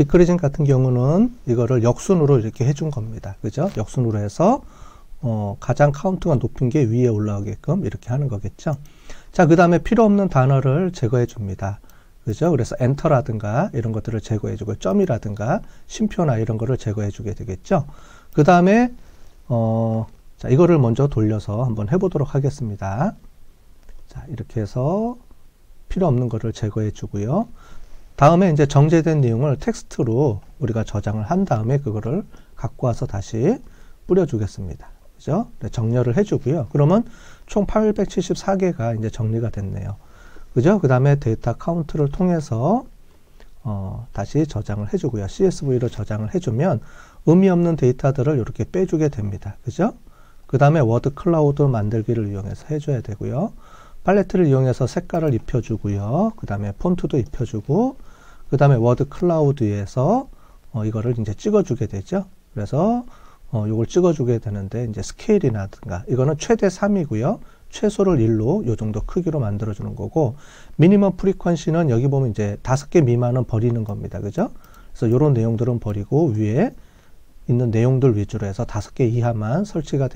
디크리징 같은 경우는 이거를 역순으로 이렇게 해준 겁니다. 그죠? 역순으로 해서 가장 카운트가 높은 게 위에 올라오게끔 이렇게 하는 거겠죠. 자, 그 다음에 필요 없는 단어를 제거해 줍니다. 그죠? 그래서 엔터라든가 이런 것들을 제거해 주고 점이라든가 쉼표나 이런 거를 제거해 주게 되겠죠. 그 다음에 자, 이거를 먼저 돌려서 한번 해보도록 하겠습니다. 자, 이렇게 해서 필요 없는 거를 제거해 주고요. 다음에 이제 정제된 내용을 텍스트로 우리가 저장을 한 다음에 그거를 갖고 와서 다시 뿌려주겠습니다. 그죠? 네, 정렬을 해주고요. 그러면 총 874개가 이제 정리가 됐네요. 그죠? 그 다음에 데이터 카운트를 통해서 다시 저장을 해주고요. CSV로 저장을 해주면 의미 없는 데이터들을 이렇게 빼주게 됩니다. 그죠? 그 다음에 워드 클라우드 만들기를 이용해서 해줘야 되고요. 팔레트를 이용해서 색깔을 입혀주고요. 그 다음에 폰트도 입혀주고, 그 다음에 워드 클라우드에서 이거를 이제 찍어주게 되죠. 그래서 이걸 찍어주게 되는데 이제 스케일이라든가 이거는 최대 3이고요. 최소를 1로 요 정도 크기로 만들어주는 거고, 미니멈 프리퀀시는 여기 보면 이제 5개 미만은 버리는 겁니다. 그죠? 그래서 이런 내용들은 버리고 위에 있는 내용들 위주로 해서 5개 이하만 설치가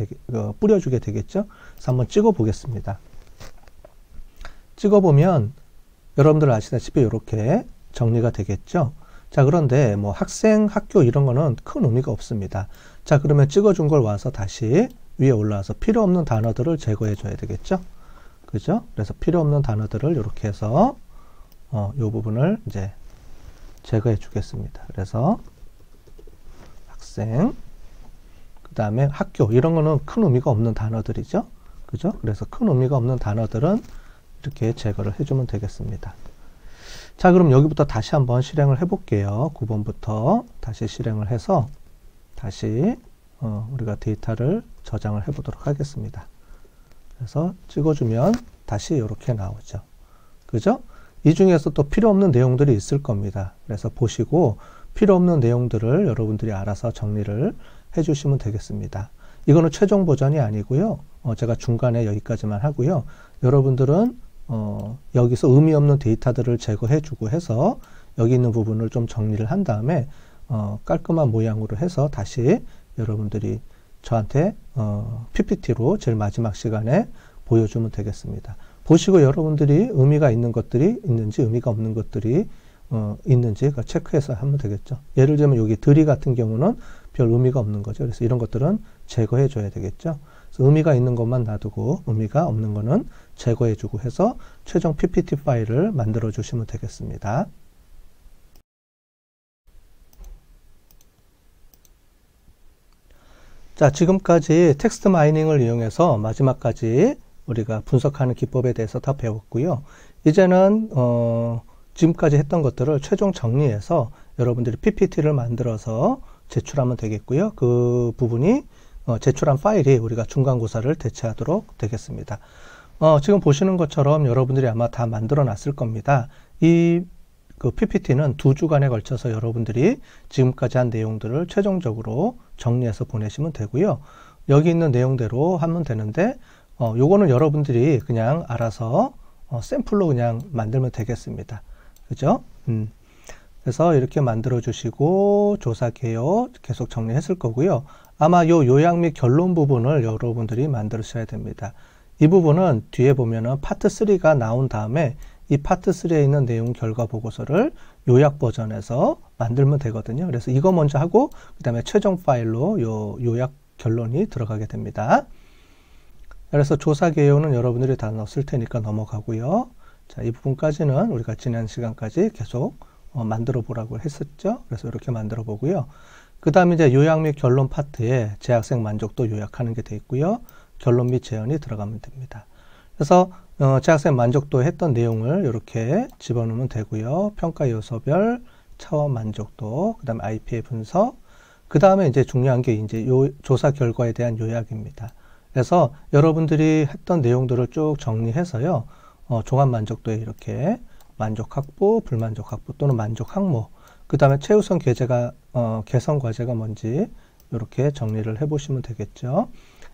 뿌려주게 되겠죠. 그래서 한번 찍어 보겠습니다. 찍어보면 여러분들 아시다시피 이렇게 정리가 되겠죠. 자, 그런데 뭐 학생, 학교 이런 거는 큰 의미가 없습니다. 자, 그러면 찍어준 걸 와서 다시 위에 올라와서 필요 없는 단어들을 제거해 줘야 되겠죠. 그죠? 그래서 필요 없는 단어들을 이렇게 해서 이 부분을 이제 제거해 주겠습니다. 그래서 학생, 그 다음에 학교 이런 거는 큰 의미가 없는 단어들이죠. 그죠? 그래서 큰 의미가 없는 단어들은 이렇게 제거를 해주면 되겠습니다. 자, 그럼 여기부터 다시 한번 실행을 해볼게요. 9번부터 다시 실행을 해서 다시 우리가 데이터를 저장을 해보도록 하겠습니다. 그래서 찍어주면 다시 이렇게 나오죠. 그죠? 이 중에서 또 필요 없는 내용들이 있을 겁니다. 그래서 보시고 필요 없는 내용들을 여러분들이 알아서 정리를 해주시면 되겠습니다. 이거는 최종 버전이 아니고요. 제가 중간에 여기까지만 하고요. 여러분들은 여기서 의미 없는 데이터들을 제거해주고 해서 여기 있는 부분을 좀 정리를 한 다음에 깔끔한 모양으로 해서 다시 여러분들이 저한테 PPT로 제일 마지막 시간에 보여주면 되겠습니다. 보시고 여러분들이 의미가 있는 것들이 있는지 의미가 없는 것들이 있는지 체크해서 하면 되겠죠. 예를 들면 여기 들이 같은 경우는 별 의미가 없는 거죠. 그래서 이런 것들은 제거해 줘야 되겠죠. 그래서 의미가 있는 것만 놔두고 의미가 없는 거는 제거해 주고 해서 최종 PPT 파일을 만들어 주시면 되겠습니다. 자, 지금까지 텍스트 마이닝을 이용해서 마지막까지 우리가 분석하는 기법에 대해서 다 배웠고요. 이제는 지금까지 했던 것들을 최종 정리해서 여러분들이 PPT를 만들어서 제출하면 되겠고요. 그 부분이 제출한 파일이 우리가 중간고사를 대체하도록 되겠습니다. 지금 보시는 것처럼 여러분들이 아마 다 만들어 놨을 겁니다. 그 PPT는 2주간에 걸쳐서 여러분들이 지금까지 한 내용들을 최종적으로 정리해서 보내시면 되고요. 여기 있는 내용대로 하면 되는데 요거는 여러분들이 그냥 알아서 샘플로 그냥 만들면 되겠습니다. 그죠? 그래서 이렇게 만들어 주시고 조사 개요 계속 정리했을 거고요. 아마 요 요약 및 결론 부분을 여러분들이 만들으셔야 됩니다. 이 부분은 뒤에 보면은 파트 3가 나온 다음에 이 파트 3에 있는 내용 결과 보고서를 요약 버전에서 만들면 되거든요. 그래서 이거 먼저 하고 그 다음에 최종 파일로 요 요약 결론이 들어가게 됩니다. 그래서 조사 개요는 여러분들이 다 넣었을 테니까 넘어가고요. 자, 이 부분까지는 우리가 지난 시간까지 계속 만들어 보라고 했었죠. 그래서 이렇게 만들어 보고요. 그 다음에 이제 요약 및 결론 파트에 재학생 만족도 요약하는 게 돼 있고요. 결론 및 제언이 들어가면 됩니다. 그래서 재학생 만족도 했던 내용을 이렇게 집어넣으면 되고요. 평가 요소별, 차원 만족도, 그 다음에 IPA 분석, 그 다음에 이제 중요한 게 이제 조사 결과에 대한 요약입니다. 그래서 여러분들이 했던 내용들을 쭉 정리해서요. 종합 만족도에 이렇게 만족 확보, 불만족 확보 또는 만족 항목, 그 다음에 최우선 개선 과제가 뭔지 이렇게 정리를 해보시면 되겠죠.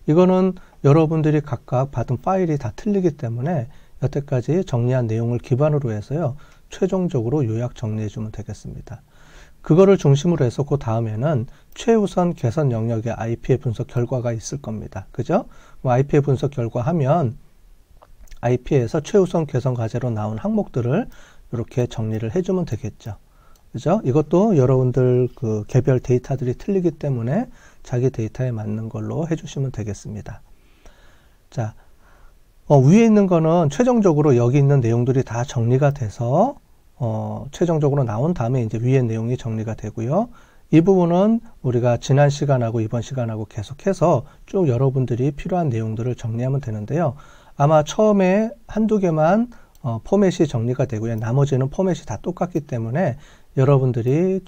이거는 여러분들이 각각 받은 파일이 다 틀리기 때문에 여태까지 정리한 내용을 기반으로 해서요. 최종적으로 요약 정리해 주면 되겠습니다. 그거를 중심으로 해서 그 다음에는 최우선 개선 영역의 IPA 분석 결과가 있을 겁니다. 그죠? IPA 분석 결과 하면 IPA에서 최우선 개선 과제로 나온 항목들을 이렇게 정리를 해주면 되겠죠. 그죠? 이것도 여러분들 그 개별 데이터들이 틀리기 때문에 자기 데이터에 맞는 걸로 해주시면 되겠습니다. 자, 위에 있는 거는 최종적으로 여기 있는 내용들이 다 정리가 돼서 최종적으로 나온 다음에 이제 위에 내용이 정리가 되고요. 이 부분은 우리가 지난 시간하고 이번 시간하고 계속해서 쭉 여러분들이 필요한 내용들을 정리하면 되는데요. 아마 처음에 한두 개만 포맷이 정리가 되고요. 나머지는 포맷이 다 똑같기 때문에 여러분들이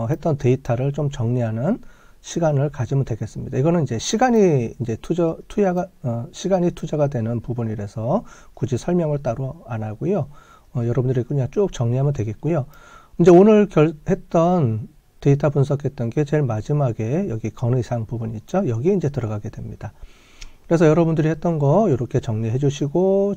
했던 데이터를 좀 정리하는 시간을 가지면 되겠습니다. 이거는 이제 시간이 투자가 되는 부분이라서 굳이 설명을 따로 안 하고요. 여러분들이 그냥 쭉 정리하면 되겠고요. 이제 오늘 했던 데이터 분석했던 게 제일 마지막에 여기 건의사항 부분 있죠? 여기에 이제 들어가게 됩니다. 그래서 여러분들이 했던 거 이렇게 정리해 주시고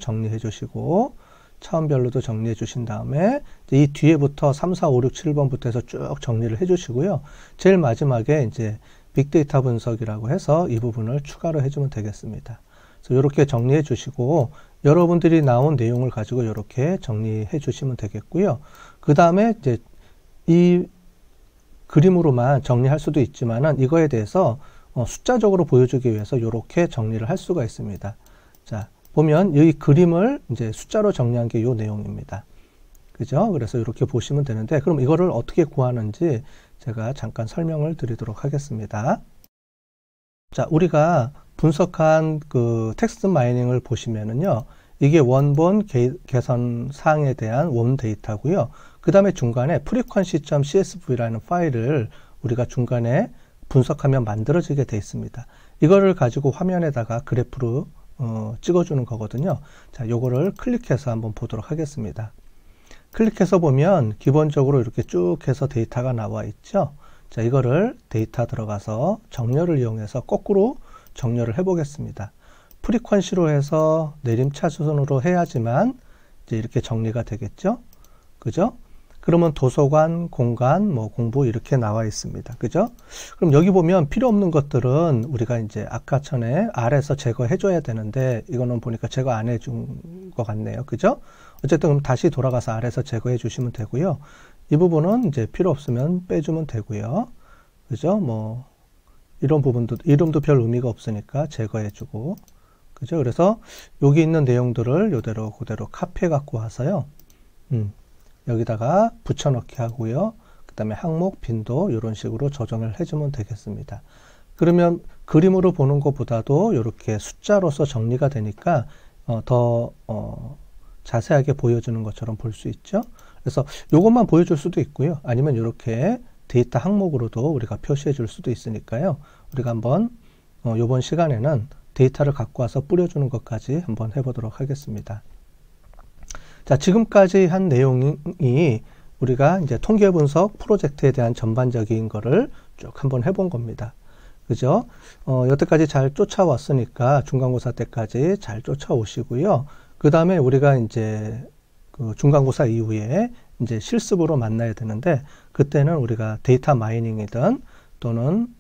차원별로도 정리해 주신 다음에 이 뒤에부터 3, 4, 5, 6, 7번부터 해서 쭉 정리를 해 주시고요. 제일 마지막에 이제 빅데이터 분석이라고 해서 이 부분을 추가로 해주면 되겠습니다. 그래서 이렇게 정리해 주시고 여러분들이 나온 내용을 가지고 이렇게 정리해 주시면 되겠고요. 그 다음에 이제 이 그림으로만 정리할 수도 있지만은 이거에 대해서 숫자적으로 보여주기 위해서 이렇게 정리를 할 수가 있습니다. 자, 보면 이 그림을 이제 숫자로 정리한 게 이 내용입니다. 그죠? 그래서 이렇게 보시면 되는데, 그럼 이거를 어떻게 구하는지 제가 잠깐 설명을 드리도록 하겠습니다. 자, 우리가 분석한 그 텍스트 마이닝을 보시면은요, 이게 원본 개선 사항에 대한 원 데이터고요. 그 다음에 중간에 frequency.csv라는 파일을 우리가 중간에 분석하면 만들어지게 되어 있습니다. 이거를 가지고 화면에다가 그래프로 찍어주는 거거든요. 자, 요거를 클릭해서 한번 보도록 하겠습니다. 클릭해서 보면 기본적으로 이렇게 쭉 해서 데이터가 나와 있죠. 자, 이거를 데이터 들어가서 정렬을 이용해서 거꾸로 정렬을 해 보겠습니다. 프리퀀시로 해서 내림차순으로 해야지만 이제 이렇게 정리가 되겠죠. 그죠? 그러면 도서관, 공간, 공부 이렇게 나와 있습니다. 그죠? 그럼 여기 보면 필요 없는 것들은 우리가 이제 아까 전에 아래에서 제거해 줘야 되는데 이거는 보니까 제거 안 해준 것 같네요. 그죠? 어쨌든 그럼 다시 돌아가서 아래에서 제거해 주시면 되고요. 이 부분은 이제 필요 없으면 빼주면 되고요. 그죠? 이런 부분도 이름도 별 의미가 없으니까 제거해 주고. 그죠? 그래서 여기 있는 내용들을 이대로 그대로 카피해 갖고 와서요. 여기다가 붙여넣기 하고요. 그 다음에 항목, 빈도 이런 식으로 조정을 해주면 되겠습니다. 그러면 그림으로 보는 것보다도 이렇게 숫자로서 정리가 되니까 더 자세하게 보여주는 것처럼 볼 수 있죠. 그래서 이것만 보여줄 수도 있고요. 아니면 이렇게 데이터 항목으로도 우리가 표시해 줄 수도 있으니까요. 우리가 한번 이번 시간에는 데이터를 갖고 와서 뿌려주는 것까지 한번 해보도록 하겠습니다. 자, 지금까지 한 내용이 우리가 이제 통계 분석 프로젝트에 대한 전반적인 거를 쭉 한번 해본 겁니다. 그죠? 여태까지 잘 쫓아왔으니까 중간고사 때까지 잘 쫓아오시고요. 그 다음에 우리가 이제 그 중간고사 이후에 이제 실습으로 만나야 되는데 그때는 우리가 데이터 마이닝이든 또는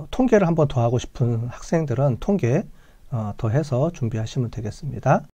통계를 한번 더 하고 싶은 학생들은 통계 더 해서 준비하시면 되겠습니다.